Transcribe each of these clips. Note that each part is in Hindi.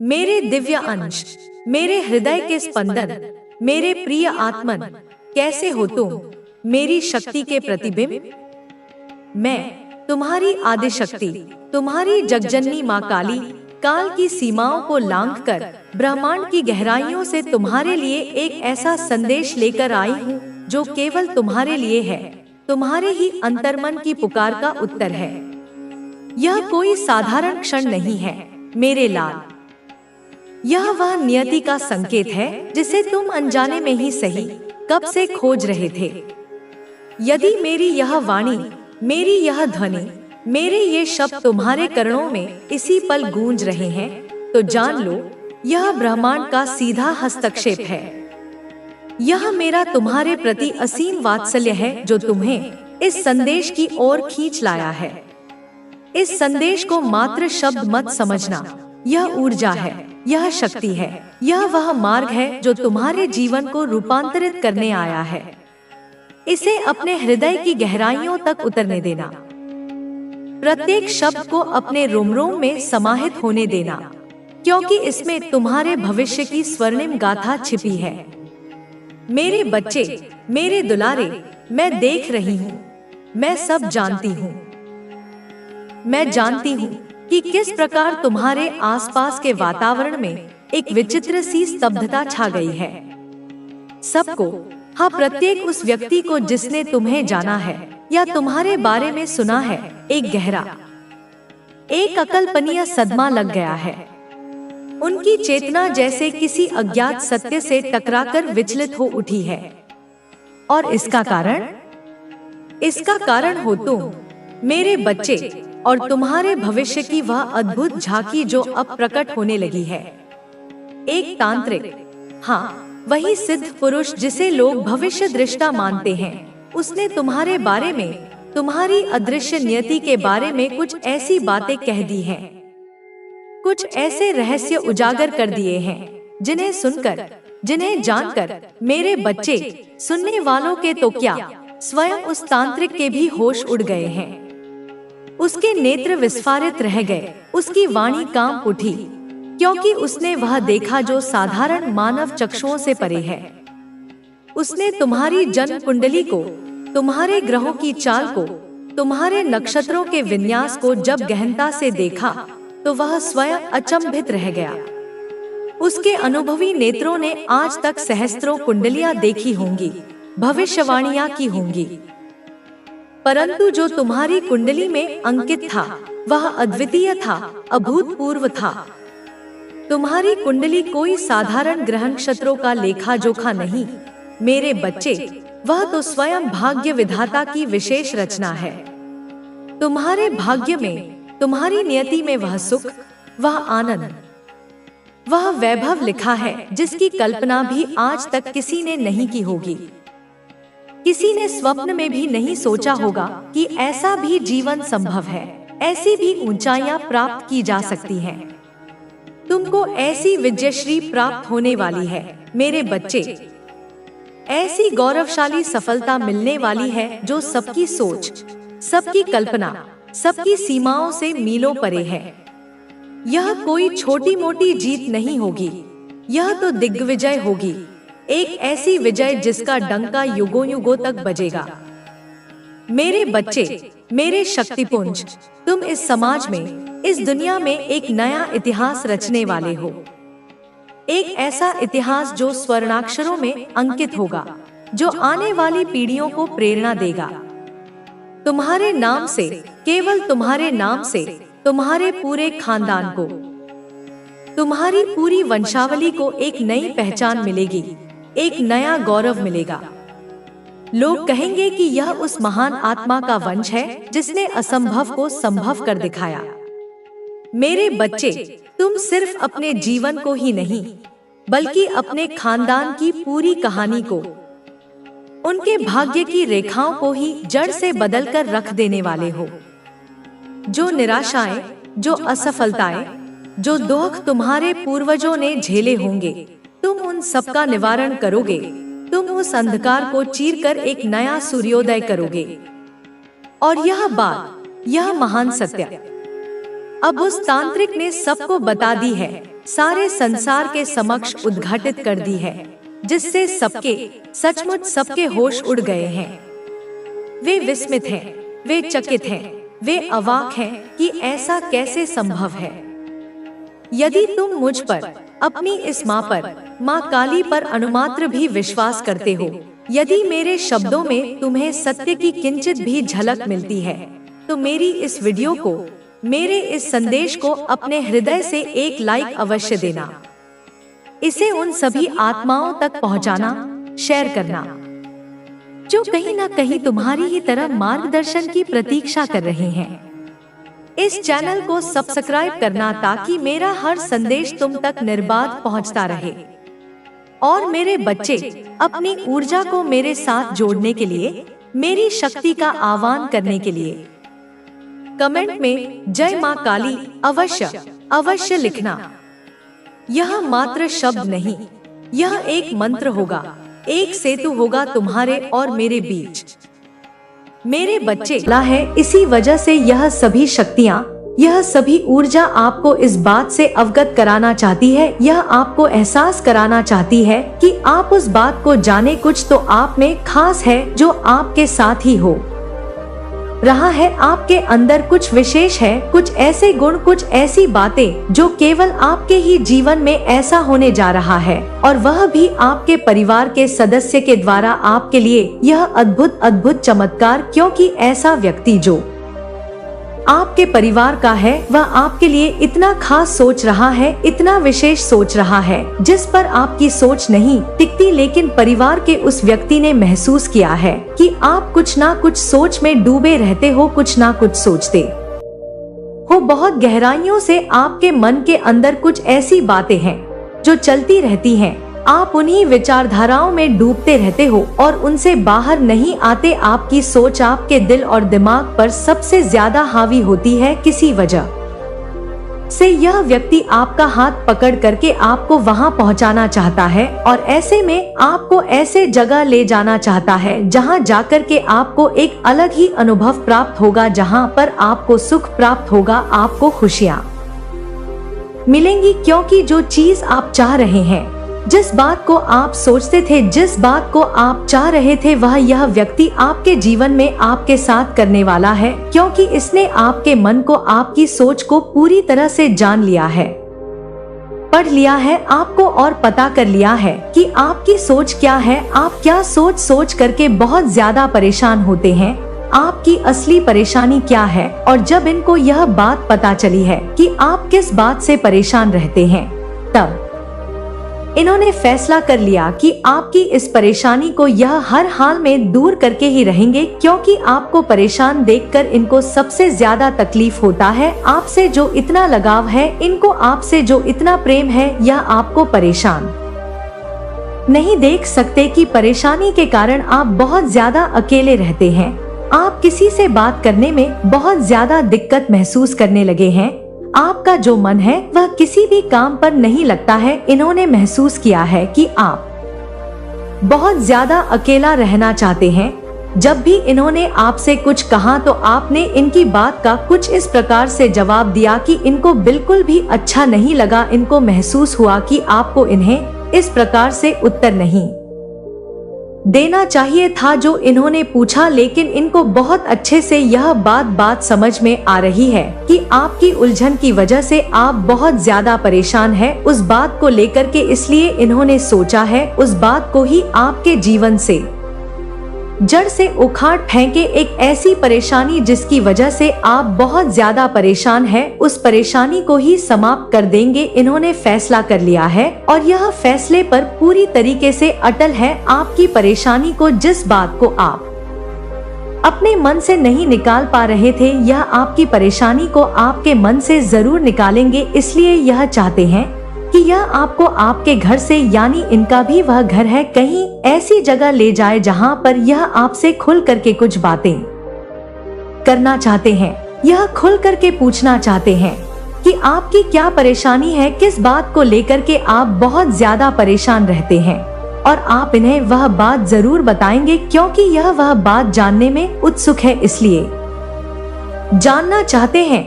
मेरे दिव्य अंश, मेरे हृदय के स्पंदन, मेरे प्रिय आत्मन, कैसे हो तुम, मेरी शक्ति के प्रतिबिंब। मैं तुम्हारी आदि शक्ति, तुम्हारी जगजननी माँ काली, काल की सीमाओं को लांघकर ब्रह्मांड की गहराइयों से तुम्हारे लिए एक ऐसा संदेश लेकर आई हूँ जो केवल तुम्हारे लिए है, तुम्हारे ही अंतर्मन की पुकार का उत्तर है। यह कोई साधारण क्षण नहीं है मेरे लाल, यह वह नियति का संकेत है जिसे तुम अनजाने में ही सही कब से खोज रहे थे। यदि मेरी यह वाणी, मेरी यह ध्वनि, मेरे ये शब्द तुम्हारे कर्णों में इसी पल गूंज रहे हैं, तो जान लो यह ब्रह्मांड का सीधा हस्तक्षेप है। यह मेरा तुम्हारे प्रति असीम वात्सल्य है जो तुम्हें इस संदेश की ओर खींच लाया है। इस संदेश को मात्र शब्द मत समझना, यह ऊर्जा है, यह शक्ति है, यह वह मार्ग है जो तुम्हारे जीवन को रूपांतरित करने आया है। इसे अपने हृदय की गहराइयों तक उतरने देना, प्रत्येक शब्द को अपने रोम-रोम में समाहित होने देना, क्योंकि इसमें तुम्हारे भविष्य की स्वर्णिम गाथा छिपी है। मेरे बच्चे, मेरे दुलारे, मैं देख रही हूँ, मैं सब जानती हूँ। मैं जानती हूँ कि किस प्रकार तुम्हारे आसपास के वातावरण में एक विचित्र सी स्तब्धता छा गई है। सबको, हाँ प्रत्येक उस व्यक्ति को जिसने तुम्हें जाना है या तुम्हारे बारे में सुना है, एक गहरा, एक अकल्पनीय सदमा लग गया है। उनकी चेतना जैसे किसी अज्ञात सत्य से टकराकर विचलित हो उठी है। और इसका कारण हो तुम, मेरे बच्चे, और तुम्हारे भविष्य की वह अद्भुत झांकी जो अब प्रकट होने लगी है। एक तांत्रिक, हाँ वही सिद्ध पुरुष जिसे लोग भविष्य दृष्टा मानते हैं, उसने तुम्हारे बारे में, तुम्हारी अदृश्य नियति के बारे में कुछ ऐसी बातें कह दी हैं, कुछ ऐसे रहस्य उजागर कर दिए हैं जिन्हें सुनकर, जिन्हें जानकर मेरे बच्चे, सुनने वालों के तो क्या, स्वयं उस तांत्रिक के भी होश उड़ गए हैं। उसके नेत्र विस्फारित रह गए, उसकी वाणी कांप उठी, क्योंकि उसने वह देखा जो साधारण मानव चक्षुओं से परे है। उसने तुम्हारी जन्म कुंडली को, तुम्हारे ग्रहों की चाल को, तुम्हारे नक्षत्रों के विन्यास को जब गहनता से देखा तो वह स्वयं अचंभित रह गया। उसके अनुभवी नेत्रों ने आज तक सहस्त्रों कुंडलियां देखी होंगी, भविष्यवाणियां की होंगी, परंतु जो तुम्हारी कुंडली में अंकित था वह अद्वितीय था, अभूतपूर्व था। तुम्हारी कुंडली कोई साधारण ग्रह नक्षत्रों का लेखा जोखा नहीं मेरे बच्चे, वह तो स्वयं भाग्य विधाता की विशेष रचना है। तुम्हारे भाग्य में, तुम्हारी नियति में वह सुख, वह आनंद, वह वैभव लिखा है जिसकी कल्पना भी आज तक किसी ने नहीं की होगी। किसी ने स्वप्न में भी नहीं सोचा होगा कि ऐसा भी जीवन संभव है, ऐसी भी ऊंचाइयां प्राप्त की जा सकती हैं। तुमको ऐसी विजयश्री प्राप्त होने वाली है मेरे बच्चे, ऐसी गौरवशाली सफलता मिलने वाली है जो सबकी सोच, सबकी कल्पना, सबकी सीमाओं से मीलों परे है। यह कोई छोटी मोटी जीत नहीं होगी, यह तो दिग्विजय होगी, एक ऐसी विजय जिसका डंका युगों युगों तक बजेगा। मेरे बच्चे, मेरे शक्तिपुंज, तुम इस समाज में, इस दुनिया में एक नया इतिहास रचने वाले हो। एक ऐसा इतिहास जो स्वर्णाक्षरों में अंकित होगा, जो आने वाली पीढ़ियों को प्रेरणा देगा। तुम्हारे नाम से, केवल तुम्हारे नाम से, तुम्हारे पूरे खानदान को, तुम्हारी पूरी वंशावली को एक नई पहचान मिलेगी, एक नया गौरव मिलेगा। लोग कहेंगे कि यह उस महान आत्मा का वंश है जिसने असंभव को संभव कर दिखाया। मेरे बच्चे, तुम सिर्फ अपने जीवन को ही नहीं, बल्कि अपने खानदान की पूरी कहानी को, उनके भाग्य की रेखाओं को ही जड़ से बदलकर रख देने वाले हो। जो निराशाएं, जो असफलताएं, जो दुख तुम्हारे पूर्वजों ने झेले होंगे, तुम उन सबका निवारण करोगे। तुम उस अंधकार को चीरकर एक नया सूर्योदय करोगे। और यह बात, यह महान सत्य अब उस तांत्रिक ने सबको बता दी है सारे संसार के समक्ष उद्घाटित कर दी है, जिससे सचमुच सबके होश उड़ गए हैं। वे विस्मित हैं, वे चकित हैं, वे अवाक हैं कि ऐसा कैसे संभव है। यदि तुम मुझ पर, अपनी इस माँ पर, माँ काली पर अनुमात्र भी विश्वास करते हो, यदि मेरे शब्दों में तुम्हें सत्य की किंचित भी झलक मिलती है, तो मेरी इस वीडियो को, मेरे इस संदेश को अपने हृदय से एक लाइक अवश्य देना। इसे उन सभी आत्माओं तक पहुंचाना, शेयर करना, जो कहीं ना कहीं तुम्हारी ही तरह मार्गदर्शन की प्रतीक्षा कर रहे हैं। इस चैनल को सब्सक्राइब करना ताकि मेरा हर संदेश तुम तक निर्बाध पहुंचता रहे। और मेरे बच्चे, अपनी ऊर्जा को मेरे साथ जोड़ने के लिए, मेरी शक्ति का आह्वान करने के लिए कमेंट में जय माँ काली अवश्य लिखना। यह मात्र शब्द नहीं, यह एक मंत्र होगा, एक सेतु होगा तुम्हारे और मेरे बीच। मेरे बच्चे है, इसी वजह से यह सभी शक्तियाँ, यह सभी ऊर्जा आपको इस बात से अवगत कराना चाहती है, यह आपको एहसास कराना चाहती है कि आप उस बात को जाने, कुछ तो आप में खास है जो आपके साथ ही हो रहा है। आपके अंदर कुछ विशेष है, कुछ ऐसे गुण, कुछ ऐसी बातें जो केवल आपके ही जीवन में ऐसा होने जा रहा है, और वह भी आपके परिवार के सदस्य के द्वारा आपके लिए यह अद्भुत चमत्कार, क्योंकि ऐसा व्यक्ति जो आपके परिवार का है, वह आपके लिए इतना खास सोच रहा है, इतना विशेष सोच रहा है, जिस पर आपकी सोच नहीं टिकती, लेकिन परिवार के उस व्यक्ति ने महसूस किया है कि आप कुछ ना कुछ सोच में डूबे रहते हो, कुछ ना कुछ सोचते हो। बहुत गहराइयों से आपके मन के अंदर कुछ ऐसी बातें हैं जो चलती रहती हैं, आप उन्हीं विचारधाराओं में डूबते रहते हो और उनसे बाहर नहीं आते। आपकी सोच आपके दिल और दिमाग पर सबसे ज्यादा हावी होती है। किसी वजह से यह व्यक्ति आपका हाथ पकड़ करके आपको वहां पहुंचाना चाहता है, और ऐसे में आपको ऐसे जगह ले जाना चाहता है जहां जाकर के आपको एक अलग ही अनुभव प्राप्त होगा, जहां पर आपको सुख प्राप्त होगा, आपको खुशियां मिलेंगी। क्योंकि जो चीज आप चाह रहे हैं, जिस बात को आप सोचते थे, जिस बात को आप चाह रहे थे, वह यह व्यक्ति आपके जीवन में आपके साथ करने वाला है, क्योंकि इसने आपके मन को, आपकी सोच को पूरी तरह से जान लिया है, पढ़ लिया है, आपको और पता कर लिया है कि आपकी सोच क्या है। आप क्या सोच करके बहुत ज्यादा परेशान होते हैं, आपकी असली परेशानी क्या है। और जब इनको यह बात पता चली है कि आप किस बात से परेशान रहते हैं, तब इन्होंने फैसला कर लिया कि आपकी इस परेशानी को यह हर हाल में दूर करके ही रहेंगे, क्योंकि आपको परेशान देखकर इनको सबसे ज्यादा तकलीफ होता है। आपसे जो इतना लगाव है, इनको आपसे जो इतना प्रेम है, यह आपको परेशान नहीं देख सकते कि परेशानी के कारण आप बहुत ज्यादा अकेले रहते हैं। आप किसी से बात करने में बहुत ज्यादा दिक्कत महसूस करने लगे हैं। आपका जो मन है वह किसी भी काम पर नहीं लगता है। इन्होंने महसूस किया है कि आप बहुत ज्यादा अकेला रहना चाहते हैं। जब भी इन्होंने आपसे कुछ कहा तो आपने इनकी बात का कुछ इस प्रकार से जवाब दिया कि इनको बिल्कुल भी अच्छा नहीं लगा। इनको महसूस हुआ कि आपको इन्हें इस प्रकार से उत्तर नहीं देना चाहिए था जो इन्होंने पूछा, लेकिन इनको बहुत अच्छे से यह बात समझ में आ रही है कि आपकी उलझन की वजह से आप बहुत ज्यादा परेशान हैं उस बात को लेकर के। इसलिए इन्होंने सोचा है उस बात को ही आपके जीवन से जड़ से उखाड़ फेंके। एक ऐसी परेशानी जिसकी वजह से आप बहुत ज्यादा परेशान हैं, उस परेशानी को ही समाप्त कर देंगे। इन्होंने फैसला कर लिया है और यह फैसले पर पूरी तरीके से अटल है। आपकी परेशानी को, जिस बात को आप अपने मन से नहीं निकाल पा रहे थे, यह आपकी परेशानी को आपके मन से जरूर निकालेंगे। इसलिए यह चाहते हैं कि यह आपको आपके घर से, यानी इनका भी वह घर है, कहीं ऐसी जगह ले जाए जहां पर यह आपसे खुल करके कुछ बातें करना चाहते हैं। यह खुल करके पूछना चाहते हैं कि आपकी क्या परेशानी है, किस बात को लेकर के आप बहुत ज्यादा परेशान रहते हैं, और आप इन्हें वह बात जरूर बताएंगे, क्योंकि यह वह बात जानने में उत्सुक है। इसलिए जानना चाहते हैं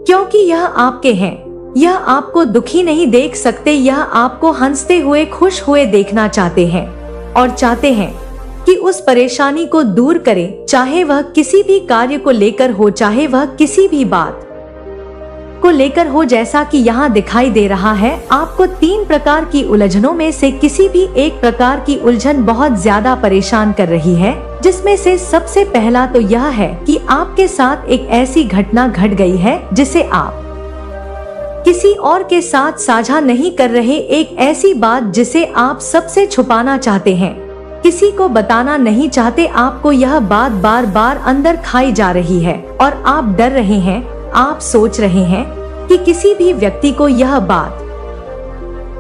क्योंकि यह आपके हैं, यह आपको दुखी नहीं देख सकते, यह आपको हंसते हुए खुश हुए देखना चाहते हैं और चाहते हैं कि उस परेशानी को दूर करें, चाहे वह किसी भी कार्य को लेकर हो, चाहे वह किसी भी बात को लेकर हो। जैसा कि यहाँ दिखाई दे रहा है, आपको 3 प्रकार की उलझनों में से किसी भी एक प्रकार की उलझन बहुत ज्यादा परेशान कर रही है, जिसमें से सबसे पहला तो यह है कि आपके साथ एक ऐसी घटना घट गई है जिसे आप किसी और के साथ साझा नहीं कर रहे, एक ऐसी बात जिसे आप सबसे छुपाना चाहते हैं, किसी को बताना नहीं चाहते। आपको यह बात बार बार अंदर खाई जा रही है और आप डर रहे हैं, आप सोच रहे हैं कि किसी भी व्यक्ति को यह बात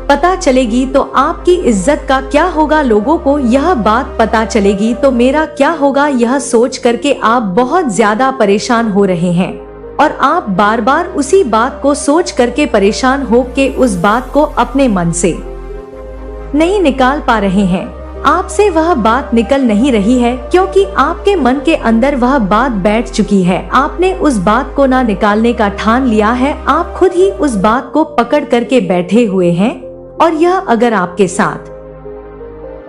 पता चलेगी तो आपकी इज्जत का क्या होगा, लोगों को यह बात पता चलेगी तो मेरा क्या होगा, यह सोच करके आप बहुत ज्यादा परेशान हो रहे हैं और आप बार बार उसी बात को सोच करके परेशान हो के उस बात को अपने मन से नहीं निकाल पा रहे हैं। आपसे वह बात निकल नहीं रही है क्योंकि आपके मन के अंदर वह बात बैठ चुकी है। आपने उस बात को ना निकालने का ठान लिया है, आप खुद ही उस बात को पकड़ करके बैठे हुए हैं और यह अगर आपके साथ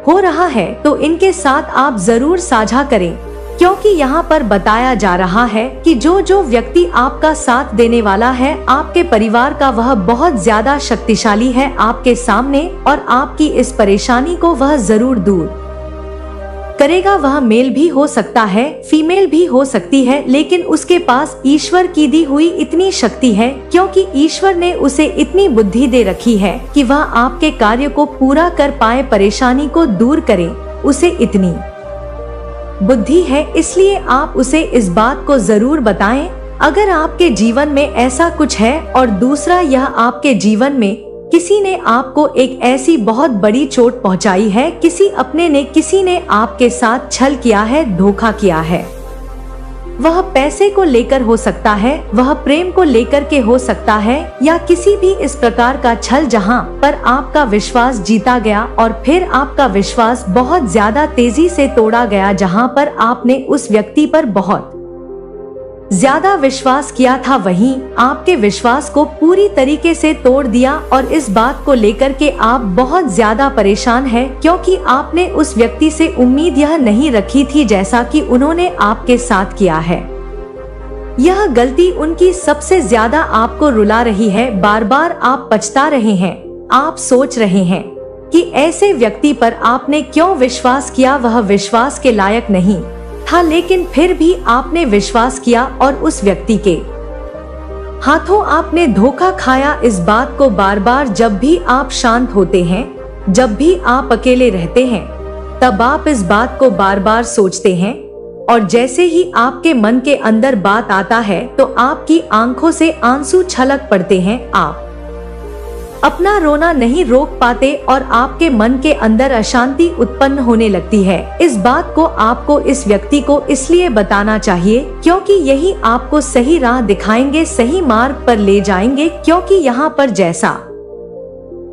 हो रहा है तो इनके साथ आप जरूर साझा करें, क्योंकि यहाँ पर बताया जा रहा है कि जो व्यक्ति आपका साथ देने वाला है आपके परिवार का, वह बहुत ज्यादा शक्तिशाली है आपके सामने और आपकी इस परेशानी को वह जरूर दूर करेगा। वह मेल भी हो सकता है, फीमेल भी हो सकती है, लेकिन उसके पास ईश्वर की दी हुई इतनी शक्ति है, क्योंकि ईश्वर ने उसे इतनी बुद्धि दे रखी है कि वह आपके कार्य को पूरा कर पाए, परेशानी को दूर करे। उसे इतनी बुद्धि है, इसलिए आप उसे इस बात को जरूर बताएं अगर आपके जीवन में ऐसा कुछ है। और दूसरा, यह आपके जीवन में किसी ने आपको एक ऐसी बहुत बड़ी चोट पहुंचाई है, किसी ने आपके साथ छल किया है, धोखा किया है। वह पैसे को लेकर हो सकता है, वह प्रेम को लेकर के हो सकता है, या किसी भी इस प्रकार का छल जहां पर आपका विश्वास जीता गया और फिर आपका विश्वास बहुत ज्यादा तेजी से तोड़ा गया, जहां पर आपने उस व्यक्ति पर बहुत ज्यादा विश्वास किया था, वहीं आपके विश्वास को पूरी तरीके से तोड़ दिया। और इस बात को लेकर के आप बहुत ज्यादा परेशान हैं, क्योंकि आपने उस व्यक्ति से उम्मीद यह नहीं रखी थी जैसा कि उन्होंने आपके साथ किया है। यह गलती उनकी सबसे ज्यादा आपको रुला रही है, बार बार आप पछता रहे हैं, आप सोच रहे हैं कि ऐसे व्यक्ति पर आपने क्यों विश्वास किया, वह विश्वास के लायक नहीं था, लेकिन फिर भी आपने विश्वास किया और उस व्यक्ति के हाथों आपने धोखा खाया। इस बात को बार बार जब भी आप शांत होते हैं, जब भी आप अकेले रहते हैं, तब आप इस बात को बार बार सोचते हैं और जैसे ही आपके मन के अंदर बात आता है तो आपकी आंखों से आंसू छलक पड़ते हैं, आप अपना रोना नहीं रोक पाते और आपके मन के अंदर अशांति उत्पन्न होने लगती है। इस बात को आपको इस व्यक्ति को इसलिए बताना चाहिए क्योंकि यही आपको सही राह दिखाएंगे, सही मार्ग पर ले जाएंगे, क्योंकि यहाँ पर जैसा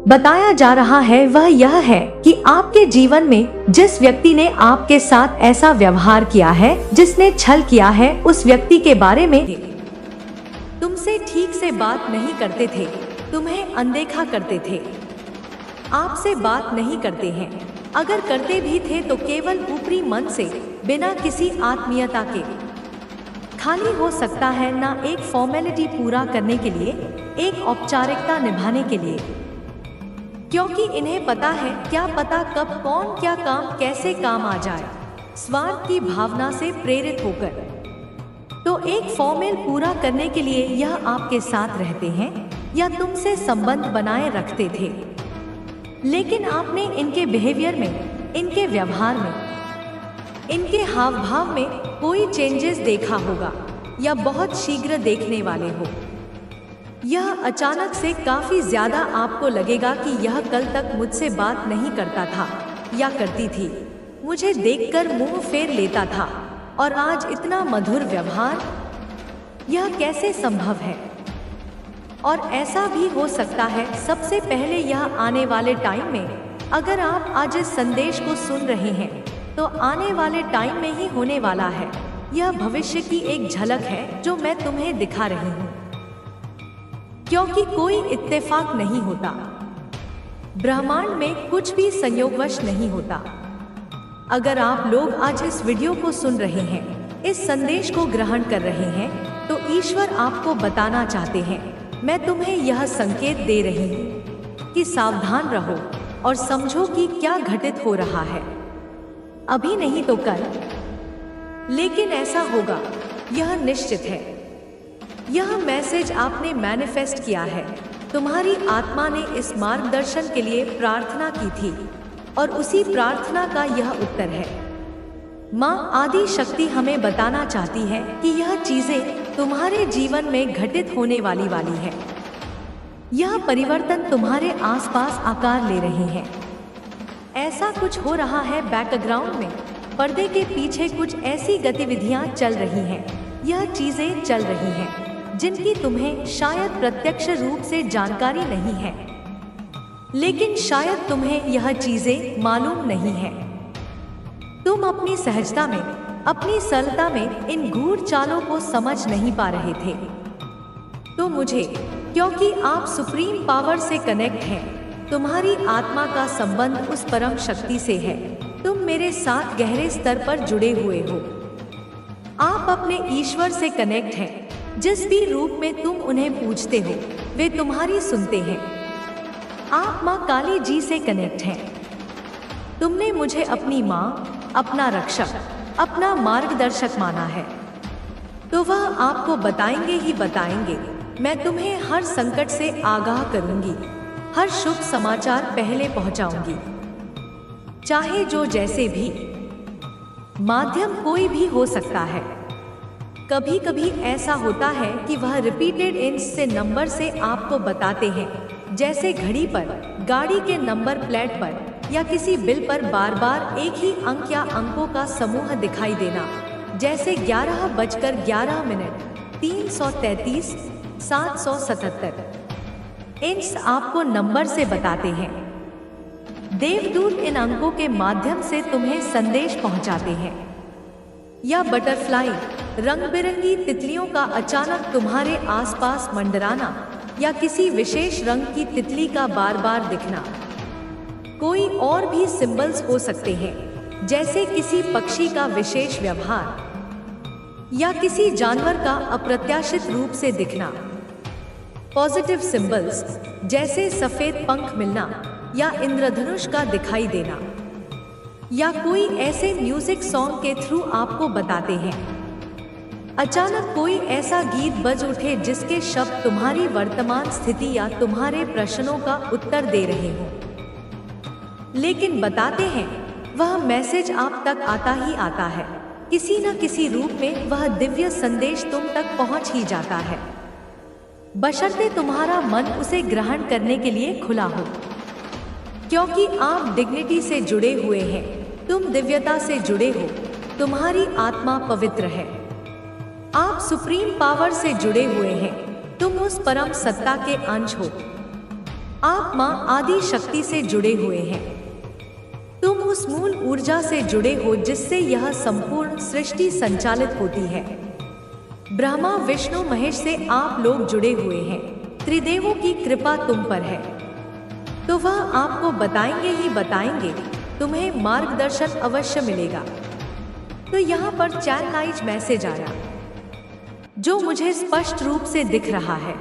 बताया जा रहा है वह यह है कि आपके जीवन में जिस व्यक्ति ने आपके साथ ऐसा व्यवहार किया है, जिसने छल किया है, उस व्यक्ति के बारे में तुमसे ठीक से बात नहीं करते थे, तुम्हें अनदेखा करते थे, आपसे बात नहीं करते हैं, अगर करते भी थे तो केवल ऊपरी मन से, बिना किसी आत्मीयता के। खाली हो सकता है ना एक फॉर्मेलिटी पूरा करने के लिए, एक औपचारिकता निभाने के लिए, क्योंकि इन्हें पता है क्या पता कब कौन क्या काम कैसे काम आ जाए, स्वार्थ की भावना से प्रेरित होकर। तो एक फॉर्मेल पूरा करने के लिए यह आपके साथ रहते हैं या तुमसे संबंध बनाए रखते थे, लेकिन आपने इनके बिहेवियर में, इनके व्यवहार में, इनके हाव भाव में कोई चेंजेस देखा होगा या बहुत शीघ्र देखने वाले हो। यह अचानक से काफी ज्यादा आपको लगेगा कि यह कल तक मुझसे बात नहीं करता था या करती थी, मुझे देखकर मुंह फेर लेता था, और आज इतना मधुर व्यवहार, यह कैसे संभव है। और ऐसा भी हो सकता है सबसे पहले यह आने वाले टाइम में, अगर आप आज इस संदेश को सुन रहे हैं तो आने वाले टाइम में ही होने वाला है। यह भविष्य की एक झलक है जो मैं तुम्हें दिखा रही हूँ। क्योंकि कोई इत्तेफाक नहीं होता। ब्रह्मांड में कुछ भी संयोगवश नहीं होता। अगर आप लोग आज इस वीडियो को सुन रहे हैं, इस संदेश को ग्रहण कर रहे हैं, तो ईश्वर आपको बताना चाहते हैं, मैं तुम्हें यह संकेत दे रही हूँ कि सावधान रहो और समझो कि क्या घटित हो रहा है। अभी नहीं तो कल, लेकिन ऐसा होगा, यह निश्चित है। यह मैसेज आपने मैनिफेस्ट किया है। तुम्हारी आत्मा ने इस मार्गदर्शन के लिए प्रार्थना की थी और उसी प्रार्थना का यह उत्तर है। माँ आदि शक्ति हमें बताना चाहती है कि यह चीजें तुम्हारे जीवन में घटित होने वाली है। यह परिवर्तन तुम्हारे आसपास आकार ले रहे हैं। ऐसा कुछ हो रहा है बैकग्राउंड में, पर्दे के पीछे कुछ ऐसी गतिविधियां चल रही हैं। यह चीजें चल रही हैं जिनकी तुम्हें शायद प्रत्यक्ष रूप से जानकारी नहीं है, लेकिन शायद तुम्हें यह चीजें मालूम नहीं है। तुम अपनी सहजता में, अपनी सरलता में इन गूढ़ चालों को समझ नहीं पा रहे थे। तो मुझे, क्योंकि आप सुप्रीम पावर से कनेक्ट हैं, तुम्हारी आत्मा का संबंध उस परम शक्ति से है। तुम मेरे साथ गहरे स्तर पर जुड़े हुए हो। आप अपने ईश्वर से कनेक्ट हैं। जिस भी रूप में तुम उन्हें पूजते हो, वे तुम्हारी सुनते हैं। आप माँ काली जी से कनेक्ट हैं। तुमने मुझे अपनी माँ, अपना रक्षक, अपना मार्गदर्शक माना है, तो वह आपको बताएंगे ही बताएंगे। मैं तुम्हें हर संकट से आगाह करूंगी, हर शुभ समाचार पहले पहुंचाऊंगी, चाहे जो जैसे भी माध्यम कोई भी हो सकता है। कभी कभी ऐसा होता है कि वह रिपीटेड इंच से नंबर से आपको बताते हैं, जैसे घड़ी पर, गाड़ी के नंबर प्लेट पर या किसी बिल पर बार बार एक ही अंक या अंकों का समूह दिखाई देना, जैसे 11:11 333 777। इंच आपको नंबर से बताते हैं। देवदूत इन अंकों के माध्यम से तुम्हें संदेश पहुंचाते हैं। या बटरफ्लाई, रंग बिरंगी तितलियों का अचानक तुम्हारे आसपास मंडराना, या किसी विशेष रंग की तितली का बार बार दिखना। कोई और भी सिंबल्स हो सकते हैं, जैसे किसी पक्षी का विशेष व्यवहार या किसी जानवर का अप्रत्याशित रूप से दिखना। पॉजिटिव सिंबल्स जैसे सफेद पंख मिलना या इंद्रधनुष का दिखाई देना, या कोई ऐसे म्यूजिक सॉन्ग के थ्रू आपको बताते हैं। अचानक कोई ऐसा गीत बज उठे जिसके शब्द तुम्हारी वर्तमान स्थिति या तुम्हारे प्रश्नों का उत्तर दे रहे हो। लेकिन बताते हैं, वह मैसेज आप तक आता ही आता है। किसी न किसी रूप में वह दिव्य संदेश तुम तक पहुंच ही जाता है, बशर्ते तुम्हारा मन उसे ग्रहण करने के लिए खुला हो। क्योंकि आप डिग्निटी से जुड़े हुए हैं, तुम दिव्यता से जुड़े हो, तुम्हारी आत्मा पवित्र है। आप सुप्रीम पावर से जुड़े हुए हैं, तुम उस परम सत्ता के अंश हो। आप माँ आदि शक्ति से जुड़े हुए हैं, तुम उस मूल ऊर्जा से जुड़े हो जिससे यह संपूर्ण सृष्टि संचालित होती है। ब्रह्मा विष्णु महेश से आप लोग जुड़े हुए हैं। त्रिदेवों की कृपा तुम पर है, तो वह आपको बताएंगे ही बताएंगे। तुम्हें मार्गदर्शन अवश्य मिलेगा। तो यहाँ पर चैनलाइज मैसेज आया, जो मुझे स्पष्ट रूप से दिख रहा है।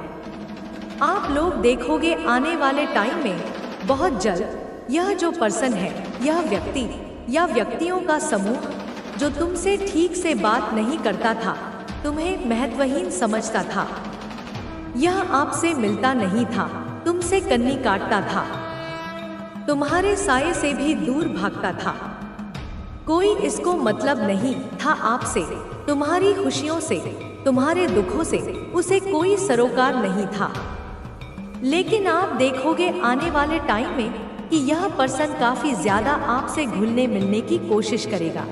आप लोग देखोगे आने वाले टाइम में बहुत जल्द, यह जो पर्सन है, यह व्यक्ति या व्यक्तियों का समूह जो तुमसे ठीक से बात नहीं करता था, तुम्हें महत्वहीन समझता था, यह आपसे मिलता नहीं था, तुमसे कन्नी काटता था, तुम्हारे साये से भी दूर भागता था, कोई इसको मतलब नहीं था आपसे, तुम्हारी खुशियों से, तुम्हारे दुखों से उसे कोई सरोकार नहीं था। लेकिन आप देखोगे आने वाले टाइम में कि यह पर्सन काफी ज्यादा आपसे घुलने मिलने की कोशिश करेगा।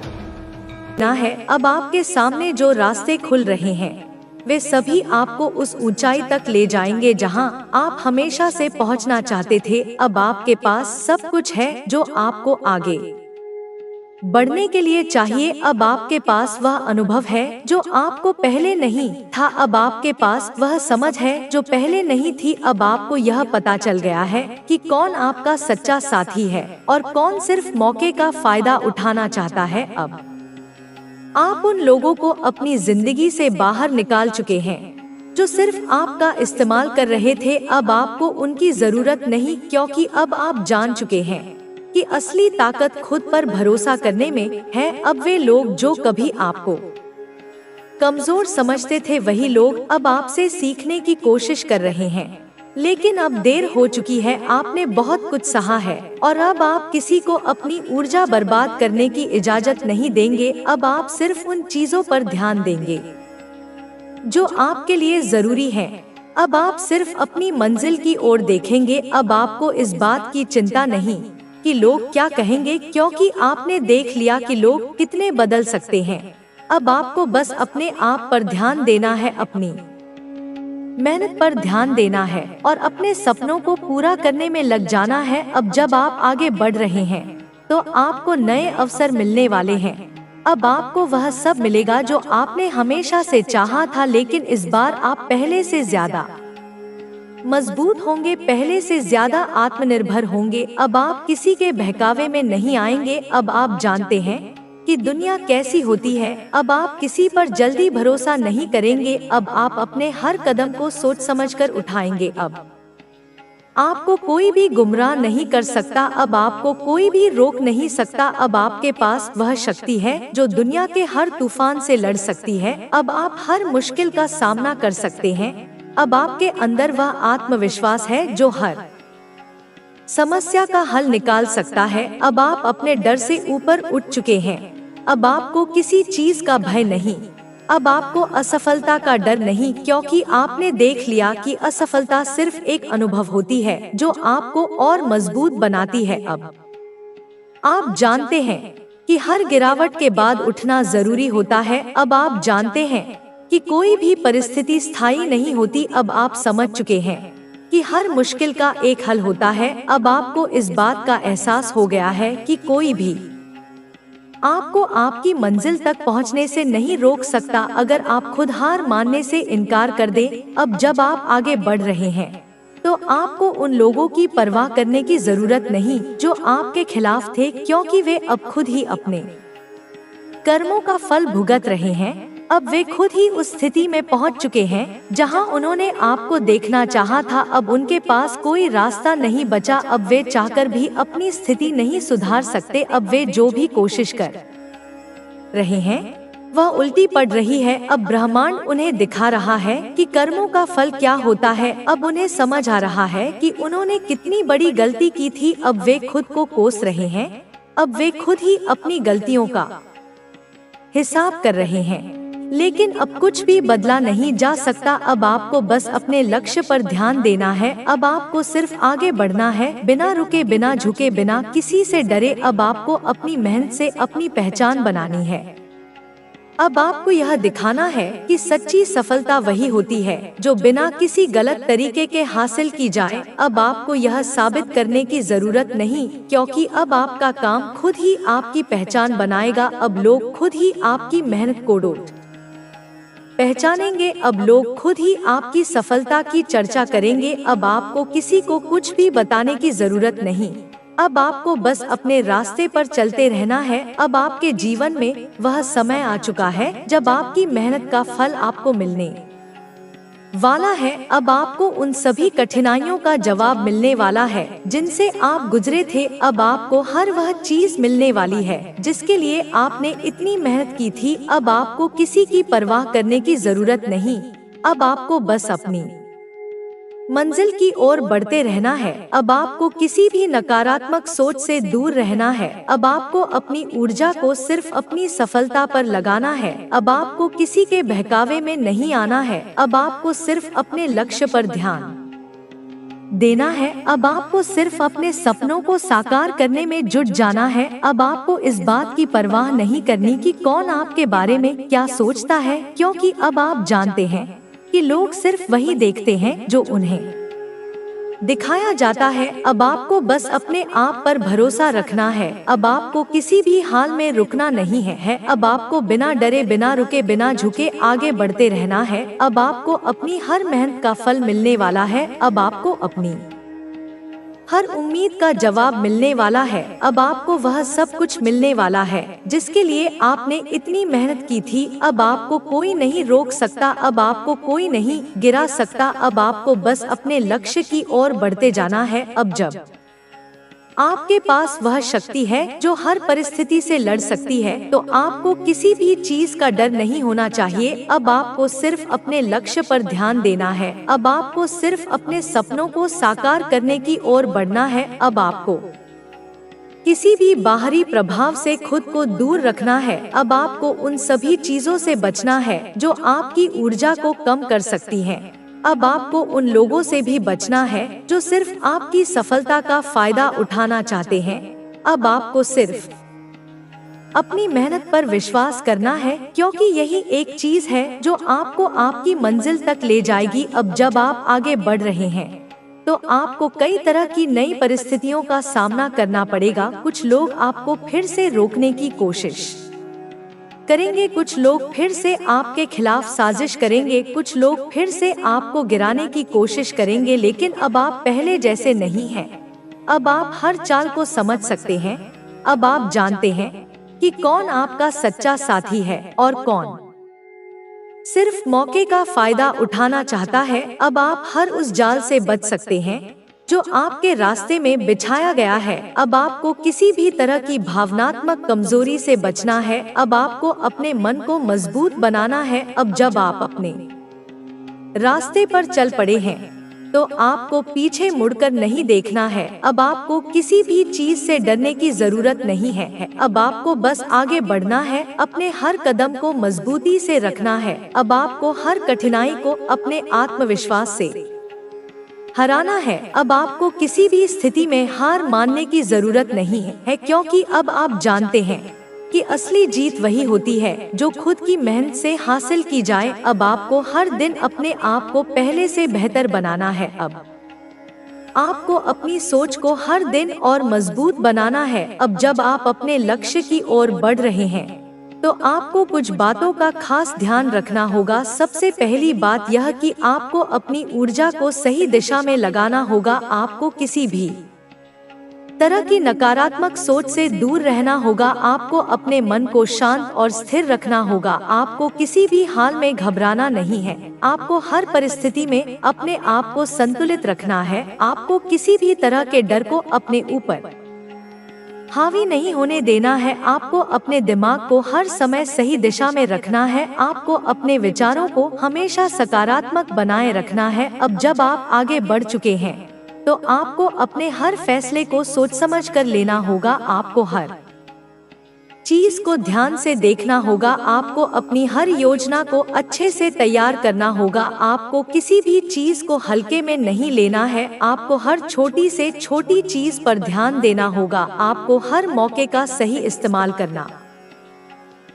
ना है, अब आपके सामने जो रास्ते खुल रहे हैं, वे सभी आपको उस ऊंचाई तक ले जाएंगे जहां आप हमेशा से पहुंचना चाहते थे। अब आपके पास सब कुछ है जो आपको आगे बढ़ने के लिए चाहिए। अब आपके पास वह अनुभव है जो आपको पहले नहीं था। अब आपके पास वह समझ है जो पहले नहीं थी। अब आपको यह पता चल गया है कि कौन आपका सच्चा साथी है और कौन सिर्फ मौके का फायदा उठाना चाहता है। अब आप उन लोगों को अपनी जिंदगी से बाहर निकाल चुके हैं जो सिर्फ आपका इस्तेमाल कर रहे थे। अब आपको उनकी जरूरत नहीं, क्योंकि अब आप जान चुके हैं कि असली ताकत खुद पर भरोसा करने में है। अब वे लोग जो कभी आपको कमजोर समझते थे, वही लोग अब आपसे सीखने की कोशिश कर रहे हैं। लेकिन अब देर हो चुकी है। आपने बहुत कुछ सहा है और अब आप किसी को अपनी ऊर्जा बर्बाद करने की इजाजत नहीं देंगे। अब आप सिर्फ उन चीजों पर ध्यान देंगे जो आपके लिए जरूरी है। अब आप सिर्फ अपनी मंजिल की ओर देखेंगे। अब आपको इस बात की चिंता नहीं कि लोग क्या कहेंगे, क्योंकि आपने देख लिया कि लोग कितने बदल सकते हैं। अब आपको बस अपने आप पर ध्यान देना है, अपनी मेहनत पर ध्यान देना है और अपने सपनों को पूरा करने में लग जाना है। अब जब आप आगे बढ़ रहे हैं तो आपको नए अवसर मिलने वाले हैं। अब आपको वह सब मिलेगा जो आपने हमेशा से चाहा था, लेकिन इस बार आप पहले से ज्यादा मजबूत होंगे, पहले से ज्यादा आत्मनिर्भर होंगे। अब आप किसी के बहकावे में नहीं आएंगे। अब आप जानते हैं कि दुनिया कैसी होती है। अब आप किसी पर जल्दी भरोसा नहीं करेंगे। अब आप अपने हर कदम को सोच समझकर उठाएंगे। अब आपको कोई भी गुमराह नहीं कर सकता। अब आपको कोई भी रोक नहीं सकता। अब आपके पास वह शक्ति है जो दुनिया के हर तूफान से लड़ सकती है। अब आप हर मुश्किल का सामना कर सकते हैं। अब आपके अंदर वह आत्मविश्वास है जो हर समस्या का हल निकाल सकता है। अब आप अपने डर से ऊपर उठ चुके हैं। अब आपको किसी चीज का भय नहीं। अब आपको असफलता का डर नहीं, क्योंकि आपने देख लिया कि असफलता सिर्फ एक अनुभव होती है जो आपको और मजबूत बनाती है। अब आप जानते हैं कि हर गिरावट के बाद उठना जरूरी होता है। अब आप जानते हैं कि कोई भी परिस्थिति स्थायी नहीं होती। अब आप समझ चुके हैं कि हर मुश्किल का एक हल होता है। अब आपको इस बात का एहसास हो गया है कि कोई भी आपको आपकी मंजिल तक पहुंचने से नहीं रोक सकता अगर आप खुद हार मानने से इनकार कर दें। अब जब आप आगे बढ़ रहे हैं तो आपको उन लोगों की परवाह करने की जरूरत नहीं जो आपके खिलाफ थे, क्योंकि वे अब खुद ही अपने कर्मों का फल भुगत रहे हैं। अब वे खुद ही उस स्थिति में पहुंच चुके हैं जहां उन्होंने आपको देखना चाहा था। अब उनके पास कोई रास्ता नहीं बचा। अब वे चाहकर भी अपनी स्थिति नहीं सुधार सकते। अब वे जो भी कोशिश कर रहे हैं वह उल्टी पड़ रही है। अब ब्रह्मांड उन्हें दिखा रहा है कि कर्मों का फल क्या होता है। अब उन्हें समझ आ रहा है कि उन्होंने कितनी बड़ी गलती की थी। अब वे खुद को कोस रहे हैं। अब वे खुद ही अपनी गलतियों का हिसाब कर रहे हैं, लेकिन अब कुछ भी बदला नहीं जा सकता। अब आपको बस अपने लक्ष्य पर ध्यान देना है। अब आपको सिर्फ आगे बढ़ना है, बिना रुके, बिना झुके, बिना किसी से डरे। अब आपको अपनी मेहनत से अपनी पहचान बनानी है। अब आपको यह दिखाना है कि सच्ची सफलता वही होती है जो बिना किसी गलत तरीके के हासिल की जाए। अब आपको यह साबित करने की जरूरत नहीं, क्योंकि अब आपका काम खुद ही आपकी पहचान बनाएगा। अब लोग खुद ही आपकी मेहनत को पहचानेंगे। अब लोग खुद ही आपकी सफलता की चर्चा करेंगे। अब आपको किसी को कुछ भी बताने की जरूरत नहीं। अब आपको बस अपने रास्ते पर चलते रहना है। अब आपके जीवन में वह समय आ चुका है जब आपकी मेहनत का फल आपको मिलने वाला है। अब आपको उन सभी कठिनाइयों का जवाब मिलने वाला है जिनसे आप गुजरे थे। अब आपको हर वह चीज मिलने वाली है जिसके लिए आपने इतनी मेहनत की थी। अब आपको किसी की परवाह करने की जरूरत नहीं। अब आपको बस अपनी मंजिल की ओर बढ़ते रहना है। अब आपको किसी भी नकारात्मक सोच से दूर रहना है। अब आपको अपनी ऊर्जा को सिर्फ अपनी सफलता पर लगाना है। अब आपको किसी के बहकावे में नहीं आना है। अब आपको सिर्फ अपने लक्ष्य पर ध्यान देना है। अब आपको सिर्फ अपने सपनों को साकार करने में जुट जाना है। अब आपको इस बात की परवाह नहीं करनी कि कौन आपके बारे में क्या सोचता है, क्योंकि अब आप जानते हैं कि लोग सिर्फ वही देखते हैं जो उन्हें दिखाया जाता है। अब आपको बस अपने आप पर भरोसा रखना है। अब आपको किसी भी हाल में रुकना नहीं है। अब आपको बिना डरे, बिना रुके, बिना झुके आगे बढ़ते रहना है। अब आपको अपनी हर मेहनत का फल मिलने वाला है। अब आपको अपनी हर उम्मीद का जवाब मिलने वाला है। अब आपको वह सब कुछ मिलने वाला है जिसके लिए आपने इतनी मेहनत की थी। अब आपको कोई नहीं रोक सकता, अब आपको कोई नहीं गिरा सकता। अब आपको बस अपने लक्ष्य की ओर बढ़ते जाना है। अब जब आपके पास वह शक्ति है जो हर परिस्थिति से लड़ सकती है, तो आपको किसी भी चीज का डर नहीं होना चाहिए। अब आपको सिर्फ अपने लक्ष्य पर ध्यान देना है। अब आपको सिर्फ अपने सपनों को साकार करने की ओर बढ़ना है। अब आपको किसी भी बाहरी प्रभाव से खुद को दूर रखना है। अब आपको उन सभी चीजों से बचना है जो आपकी ऊर्जा को कम कर सकती हैं। अब आपको उन लोगों से भी बचना है जो सिर्फ आपकी सफलता का फायदा उठाना चाहते हैं। अब आपको सिर्फ अपनी मेहनत पर विश्वास करना है, क्योंकि यही एक चीज है जो आपको आपकी मंजिल तक ले जाएगी। अब जब आप आगे बढ़ रहे हैं तो आपको कई तरह की नई परिस्थितियों का सामना करना पड़ेगा। कुछ लोग आपको फिर से रोकने की कोशिश करेंगे, कुछ लोग फिर से आपके खिलाफ साजिश करेंगे, कुछ लोग फिर से आपको गिराने की कोशिश करेंगे, लेकिन अब आप पहले जैसे नहीं हैं। अब आप हर चाल को समझ सकते हैं। अब आप जानते हैं कि कौन आपका सच्चा साथी है और कौन सिर्फ मौके का फायदा उठाना चाहता है। अब आप हर उस जाल से बच सकते हैं जो आपके रास्ते में बिछाया गया है। अब आपको किसी भी तरह की भावनात्मक कमजोरी से बचना है। अब आपको अपने मन को मजबूत बनाना है। अब जब आप अपने रास्ते पर चल पड़े हैं तो आपको पीछे मुड़कर नहीं देखना है। अब आपको किसी भी चीज से डरने की जरूरत नहीं है। अब आपको बस आगे बढ़ना है, अपने हर कदम को मजबूती से रखना है। अब आपको हर कठिनाई को अपने आत्मविश्वास से हराना है। अब आपको किसी भी स्थिति में हार मानने की जरूरत नहीं है, क्योंकि अब आप जानते हैं कि असली जीत वही होती है जो खुद की मेहनत से हासिल की जाए। अब आपको हर दिन अपने आप को पहले से बेहतर बनाना है। अब आपको अपनी सोच को हर दिन और मजबूत बनाना है। अब जब आप अपने लक्ष्य की ओर बढ़ रहे हैं तो आपको कुछ बातों का खास ध्यान रखना होगा। सबसे पहली बात यह कि आपको अपनी ऊर्जा को सही दिशा में लगाना होगा। आपको किसी भी तरह की नकारात्मक सोच से दूर रहना होगा। आपको अपने मन को शांत और स्थिर रखना होगा। आपको किसी भी हाल में घबराना नहीं है। आपको हर परिस्थिति में अपने आप को संतुलित रखना है। आपको किसी भी तरह के डर को अपने ऊपर हावी नहीं होने देना है। आपको अपने दिमाग को हर समय सही दिशा में रखना है। आपको अपने विचारों को हमेशा सकारात्मक बनाए रखना है। अब जब आप आगे बढ़ चुके हैं तो आपको अपने हर फैसले को सोच समझ कर लेना होगा। आपको हर चीज को ध्यान से देखना होगा। आपको अपनी हर योजना को अच्छे से तैयार करना होगा। आपको किसी भी चीज को हल्के में नहीं लेना है। आपको हर छोटी से छोटी चीज पर ध्यान देना होगा। आपको हर मौके का सही इस्तेमाल करना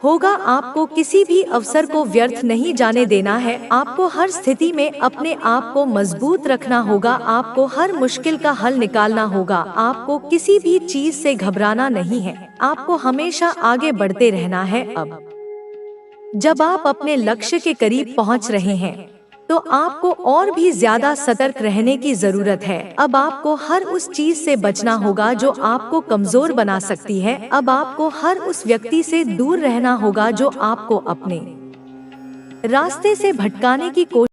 होगा। आपको किसी भी अवसर को व्यर्थ नहीं जाने देना है। आपको हर स्थिति में अपने आप को मजबूत रखना होगा। आपको हर मुश्किल का हल निकालना होगा। आपको किसी भी चीज से घबराना नहीं है। आपको हमेशा आगे बढ़ते रहना है। अब जब आप अपने लक्ष्य के करीब पहुंच रहे हैं तो आपको और भी ज्यादा सतर्क रहने की जरूरत है। अब आपको हर उस चीज से बचना होगा जो आपको कमजोर बना सकती है। अब आपको हर उस व्यक्ति से दूर रहना होगा जो आपको अपने रास्ते से भटकाने की कोशिश